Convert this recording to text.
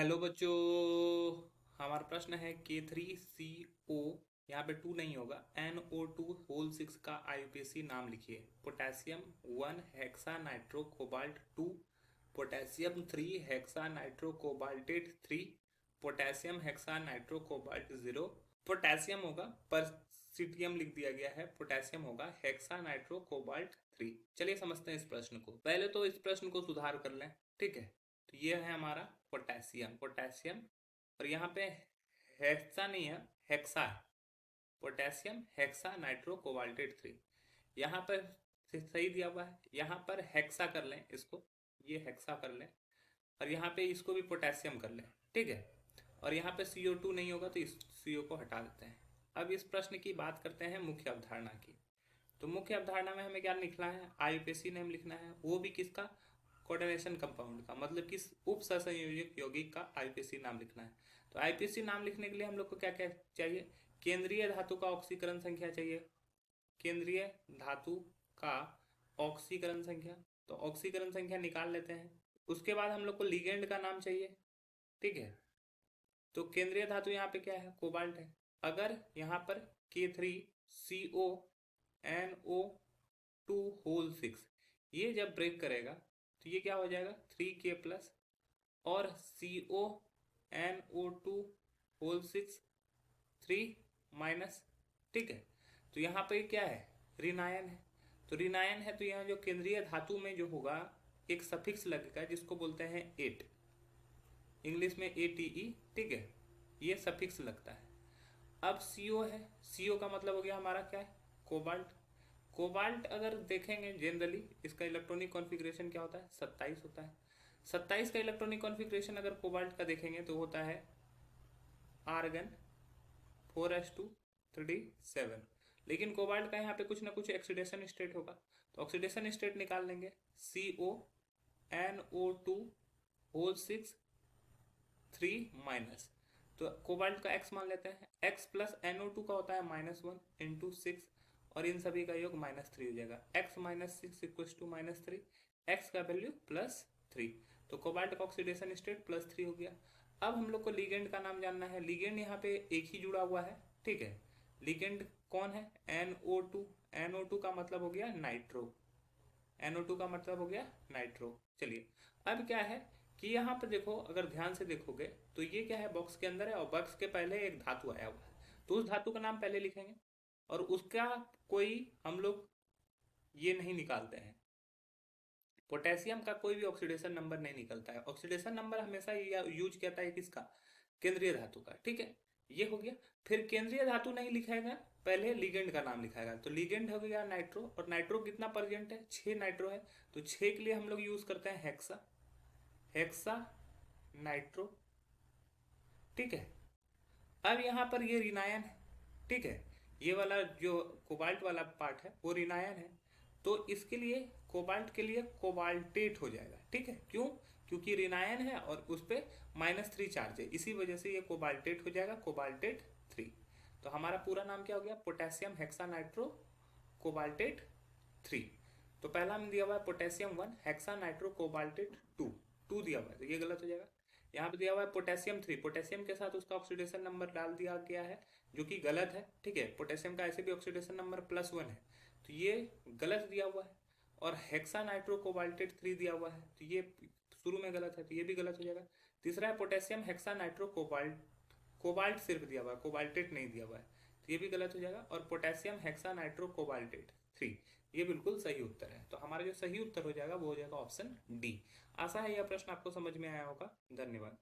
Hello बच्चों, हमारा प्रश्न है K3CO, यहाँ पे 2 नहीं होगा, NO2 होल 6 का IUPAC नाम लिखिए। Potassium 1 hexa nitro cobalt 2, potassium 3 hexa nitro cobaltate 3, potassium hexa nitro cobalt 0। Potassium होगा, पर सीटियम लिख दिया गया है, पोटेशियम होगा हेक्सा नाइट्रो कोबाल्ट 3। चलिए समझते हैं इस प्रश्न को। पहले तो इस प्रश्न को सुधार कर लें, ठीक है। तो ये है हमारा पोटेशियम, और यहाँ पे हेक्सा नहीं है, हेक्सा है। पोटेशियम हेक्सा नाइट्रो कोबाल्टेट 3, यहाँ पर सही दिया हुआ है। यहाँ पर हेक्सा कर लें इसको, ये हेक्सा कर लें, और यहाँ पे इसको भी पोटेशियम कर लें, ठीक है। और यहाँ पे CO2 नहीं होगा तो इस CO को हटा देते हैं। अब इस प्रश्न की बात करते हैं मुख्य अवधारणा की। तो मुख्य अवधारणा में हमें क्या लिखना है? IUPAC नेम लिखना है, वो भी किसका? कोऑर्डिनेशन कंपाउंड का, मतलब किस उप सहसंयोजक यौगिक का IUPAC नाम लिखना है। तो IUPAC नाम लिखने के लिए हम लोग को क्या क्या चाहिए? केंद्रीय धातु का ऑक्सीकरण संख्या चाहिए, केंद्रीय धातु का ऑक्सीकरण संख्या। तो ऑक्सीकरण संख्या निकाल लेते हैं। उसके बाद हम लोग को लिगेंड का नाम चाहिए, ठीक है। तो केंद्रीय धातु यहाँ पे क्या है? कोबाल्ट है। अगर यहाँ पर K3CO NO2 होल 6 ये जब ब्रेक करेगा तो ये क्या हो जाएगा? 3K प्लस, और CO NO2 होल 6 3 माइनस, ठीक है। तो यहाँ पे क्या है? ऋणायन है। तो ऋणायन है तो यहाँ जो केंद्रीय धातु में जो होगा एक सफिक्स लगेगा जिसको बोलते हैं एट, इंग्लिश में ATE, ठीक है। ये सफिक्स लगता है। अब CO है, CO का मतलब हो गया हमारा क्या है? कोबाल्ट। कोबाल्ट अगर देखेंगे जनरली इसका इलेक्ट्रॉनिक कॉन्फ़िगरेशन क्या होता है? 27 होता है। 27 का इलेक्ट्रॉनिक कॉन्फ़िगरेशन अगर कोबाल्ट का देखेंगे तो होता है आर्गन 4s2 3d7। लेकिन कोबाल्ट का यहाँ पे कुछ ना कुछ ऑक्सीडेशन स्टेट होगा, तो ऑक्सीडेशन स्टेट निकाल लेंगे। CO NO2 होल 6 3 माइनस, तो कोबाल्ट का x मान लेते हैं। x प्लस NO2 का होता है -1 इंटू 6, और इन सभी का योग -3 हो जाएगा। x minus 6 equals to -3, x का वैल्यू +3, तो कोबाल्ट का ऑक्सीडेशन स्टेट +3 हो गया। अब हम लोग को लिगेंड का नाम जानना है। लिगेंड यहाँ पे एक ही जुड़ा हुआ है, ठीक है। लिगेंड कौन है? NO2। NO2 का मतलब हो गया नाइट्रो, NO2 का मतलब हो गया नाइट्रो। चलिए अब क्या है कि यहाँ पर देखो, अगर ध्यान से देखोगे तो ये क्या है? बॉक्स के अंदर है, और बॉक्स के पहले एक धातु आया हुआ है, तो उस धातु का नाम पहले लिखेंगे, और उसका कोई हम लोग ये नहीं निकालते हैं। पोटेशियम का कोई भी ऑक्सीडेशन नंबर नहीं निकलता है। ऑक्सीडेशन नंबर हमेशा यूज किया है किसका? केंद्रीय धातु का, ठीक है। ये हो गया। फिर केंद्रीय धातु नहीं लिखाएगा, पहले लिगेंड का नाम लिखाएगा। तो लिगेंड हो गया नाइट्रो, और नाइट्रो कितना परसेंट है? 6 नाइट्रो है, तो 6 के लिए हम लोग यूज करते हैं हेक्सा, हेक्सा नाइट्रो, ठीक है। अब यहाँ पर ये ऋणायन है, ठीक है। ये वाला जो कोबाल्ट वाला पार्ट है वो ऋणायन है, तो इसके लिए कोबाल्ट के लिए कोबाल्टेट हो जाएगा, ठीक है। क्यों? क्योंकि ऋणायन है और उस पर -3 चार्ज है, इसी वजह से ये कोबाल्टेट हो जाएगा, कोबाल्टेट 3। तो हमारा पूरा नाम क्या हो गया? Potassium hexa nitro cobaltate 3। तो पहला में दिया हुआ है पोटेशियम 1 हेक्सा नाइट्रो कोबाल्टेट 2 दिया हुआ है, तो ये गलत हो जाएगा। यहाँ पे दिया हुआ है पोटेशियम 3, पोटेशियम के साथ उसका ऑक्सीडेशन नंबर डाल दिया गया है, जो कि गलत है, ठीक है। पोटेशियम का ऐसे भी ऑक्सीडेशन नंबर +1 है, तो ये गलत दिया हुआ है। और हेक्सा नाइट्रो कोबाल्टेट 3 दिया हुआ है, तो ये शुरू में गलत है, तो ये भी गलत हो जाएगा। तीसरा है potassium hexa nitro cobalt, cobalt सिर्फ दिया हुआ है, कोबाल्टेट नहीं दिया हुआ है, तो ये भी गलत हो जाएगा। और पोटेशियम हेक्सा नाइट्रो कोबाल्टेट 3, ये बिल्कुल सही उत्तर है। तो हमारा जो सही उत्तर हो जाएगा वो हो जाएगा ऑप्शन डी। आशा है यह प्रश्न आपको समझ में आया होगा। धन्यवाद।